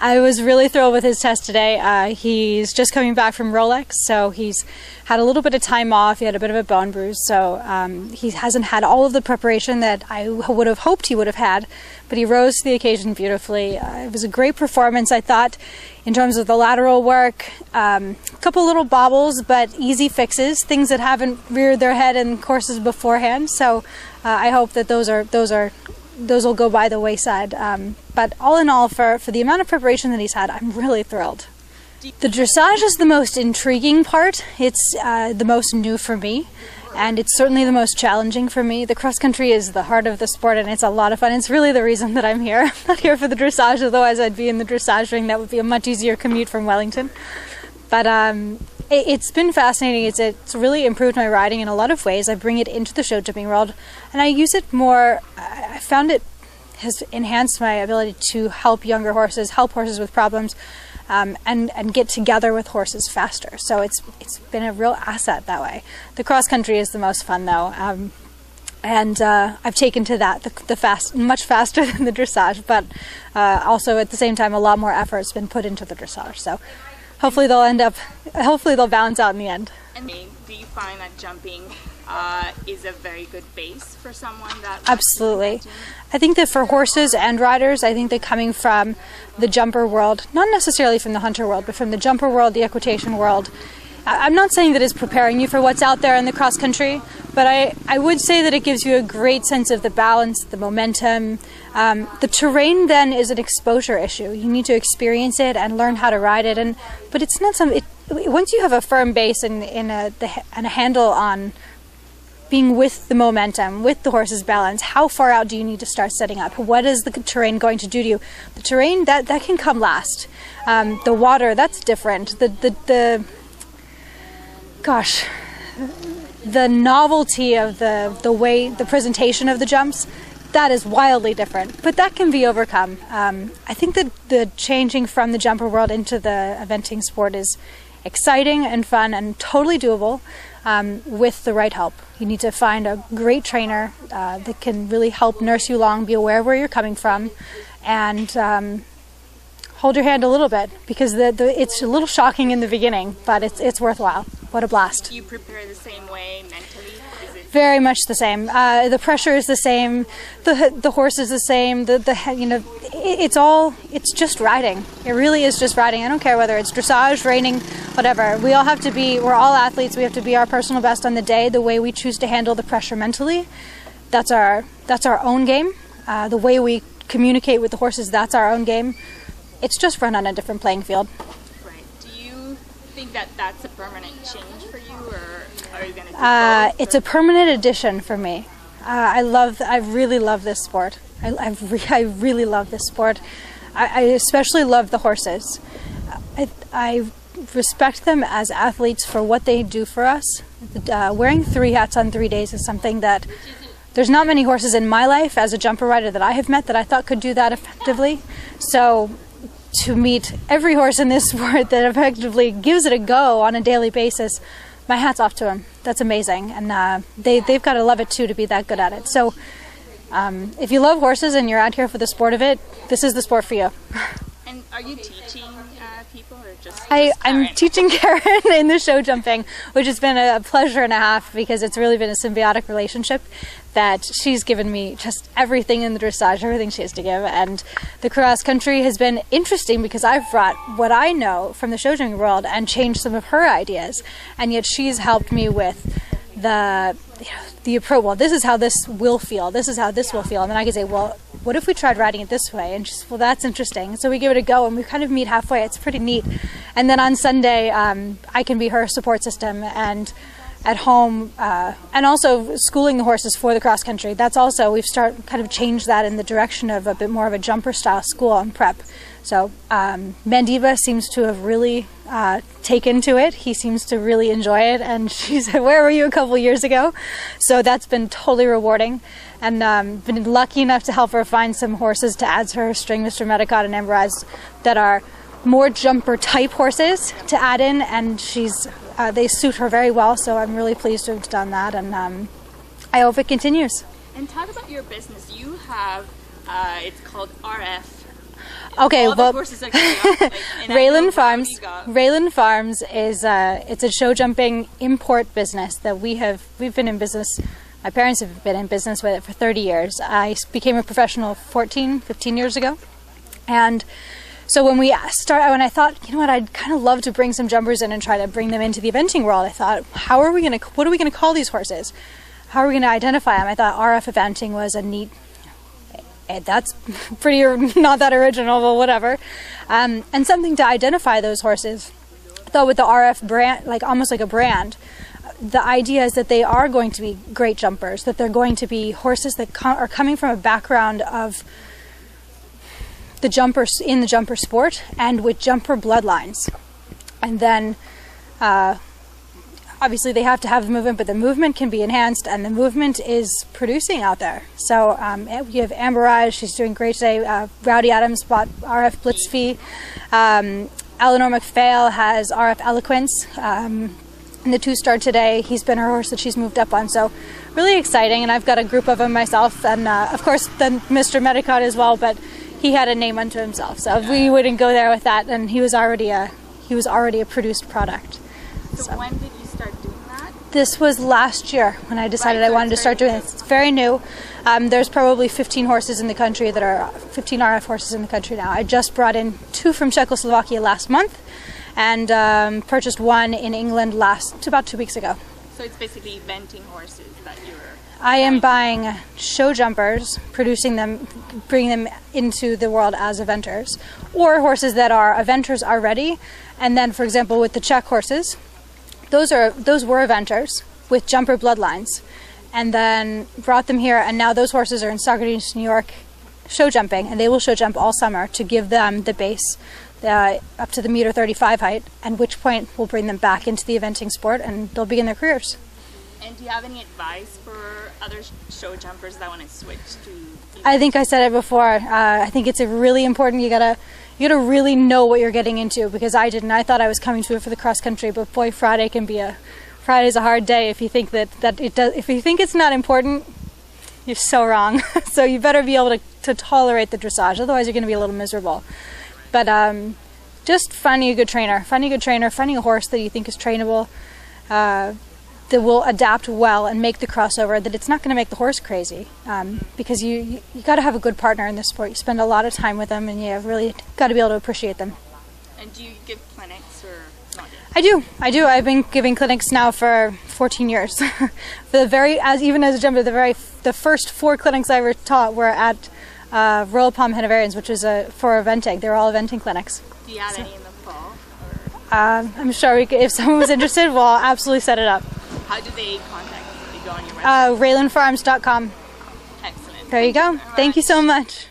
I was really thrilled with his test today. He's just coming back from Rolex, so he's had a little bit of time off. He had a bit of a bone bruise, so he hasn't had all of the preparation that I would have hoped he would have had, but he rose to the occasion beautifully. It was a great performance, I thought, in terms of the lateral work. A couple little bobbles, but easy fixes, things that haven't reared their head in courses beforehand, so I hope that those will go by the wayside. But all in all, for the amount of preparation that he's had, I'm really thrilled. The dressage is the most intriguing part. It's the most new for me, and it's certainly the most challenging for me. The cross country is the heart of the sport, and it's a lot of fun. It's really the reason that I'm here. I'm not here for the dressage, otherwise I'd be in the dressage ring. That would be a much easier commute from Wellington. But it's been fascinating. It's really improved my riding in a lot of ways. I bring it into the show jumping world, and I use it more. I found it has enhanced my ability to help younger horses, help horses with problems, and get together with horses faster. So it's been a real asset that way. The cross country is the most fun though, and I've taken to that much faster than the dressage, but also at the same time a lot more effort's been put into the dressage. So hopefully they'll balance out in the end. And do you find that jumping is a very good base for someone that... Absolutely. I think that for horses and riders, I think that coming from the jumper world, not necessarily from the hunter world, but from the jumper world, the equitation world, I'm not saying that it's preparing you for what's out there in the cross country, but I would say that it gives you a great sense of the balance, the momentum. The terrain then is an exposure issue. You need to experience it and learn how to ride it. But it's not once you have a firm base and a handle on being with the momentum, with the horse's balance, how far out do you need to start setting up? What is the terrain going to do to you? The terrain, that can come last. The water, that's different. The novelty of the way, the presentation of the jumps, that is wildly different, but that can be overcome. I think that the changing from the jumper world into the eventing sport is exciting and fun and totally doable with the right help. You need to find a great trainer that can really help nurse you along, be aware of where you're coming from, and hold your hand a little bit, because it's a little shocking in the beginning, but it's worthwhile. What a blast. Do you prepare the same way mentally? Very much the same. The pressure is the same. The horse is the same. It's just riding. It really is just riding. I don't care whether it's dressage, reining, whatever. We're all athletes. We have to be our personal best on the day. The way we choose to handle the pressure mentally, that's our own game. The way we communicate with the horses, that's our own game. It's just run on a different playing field. Right. Do you think that that's a permanent change for you, or are you going to do both? It's a permanent addition for me. I really love this sport. I really love this sport. I especially love the horses. I respect them as athletes for what they do for us. Wearing 3 hats on 3 days is something that there's not many horses in my life as a jumper rider that I have met that I thought could do that effectively. So to meet every horse in this sport that effectively gives it a go on a daily basis, my hat's off to them. That's amazing, and they've got to love it too to be that good at it. So if you love horses and you're out here for the sport of it, this is the sport for you. And are you teaching people, or just I'm teaching Karen in the show jumping, which has been a pleasure and a half, because it's really been a symbiotic relationship that she's given me just everything in the dressage, everything she has to give. And the cross country has been interesting because I've brought what I know from the show jumping world and changed some of her ideas, and yet she's helped me with the approach. Well, this is how this will feel. This is how this will feel. And then I can say, well, what if we tried riding it this way? And she's, well, that's interesting. So we give it a go, and we kind of meet halfway. It's pretty neat. And then on Sunday, I can be her support system, and at home, and also schooling the horses for the cross country. That's also, we've kind of changed that in the direction of a bit more of a jumper style school and prep. So Mandiva seems to have really taken to it. He seems to really enjoy it, and she said, where were you a couple years ago? So that's been totally rewarding, and been lucky enough to help her find some horses to add to her string, Mr. Medicott and Emraz, that are more jumper type horses to add in, and they suit her very well, so I'm really pleased to have done that, and I hope it continues. And talk about your business. You have, it's called RF. Okay, all the well, horses are coming up, like, and I know Raylan Farms. Rowdy got- Raylan Farms is it's a show jumping import business that we've been in business. My parents have been in business with it for 30 years. I became a professional 15 years ago, and so when I thought, you know what, I'd kind of love to bring some jumpers in and try to bring them into the eventing world. I thought, what are we going to call these horses? How are we going to identify them? I thought RF eventing was a neat. That's pretty not that original, but whatever. And something to identify those horses. I thought with the RF brand, like almost like a brand, the idea is that they are going to be great jumpers, that they're going to be horses that are coming from a background of the jumpers in the jumper sport and with jumper bloodlines. And then obviously they have to have the movement, but the movement can be enhanced, and the movement is producing out there. So you have Amber Eyes, she's doing great today. Rowdy Adams bought RF Blitzfee. Eleanor McPhail has RF Eloquence. In the 2-star today, he's been her horse that she's moved up on. So really exciting, and I've got a group of them myself, and of course then Mr. Medicott as well, but he had a name unto himself, so we wouldn't go there with that, and he was already a produced product. So when did you start doing that? This was last year when I decided Right, I so wanted to it's start very doing this. It's very new. There's probably 15 horses in the country 15 RF horses in the country now. I just brought in 2 from Czechoslovakia last month, and purchased 1 in England about 2 weeks ago. So it's basically eventing horses that you're... I am buying show jumpers, producing them, bringing them into the world as eventers, or horses that are eventers already. And then, for example, with the Czech horses, those were eventers with jumper bloodlines, and then brought them here. And now those horses are in Socrates, New York, show jumping, and they will show jump all summer to give them the base up to the 1.35 m height. At which point we'll bring them back into the eventing sport, and they'll begin their careers. And do you have any advice for other show jumpers that want to switch to... I think I said it before. I think it's a really important. You gotta really know what you're getting into, because I didn't. I thought I was coming to it for the cross country, but boy, Friday's a hard day if you think that it does. If you think it's not important, you're so wrong. So you better be able to tolerate the dressage. Otherwise, you're going to be a little miserable. But just finding a good trainer, finding a horse that you think is trainable. That will adapt well and make the crossover, that it's not going to make the horse crazy, because you got to have a good partner in this sport. You spend a lot of time with them, and you really got to be able to appreciate them. And do you give clinics or not yet? I do. I've been giving clinics now for 14 years. Even as a jumper, the first 4 clinics I ever taught were at Royal Palm Hanoverians, which is for eventing. They're all eventing clinics. Do you have any in the fall? Or? I'm sure if someone was interested, we'll absolutely set it up. How do they contact you? They go on your website? RaylanFarms.com. Excellent. There you go. Thank you so much.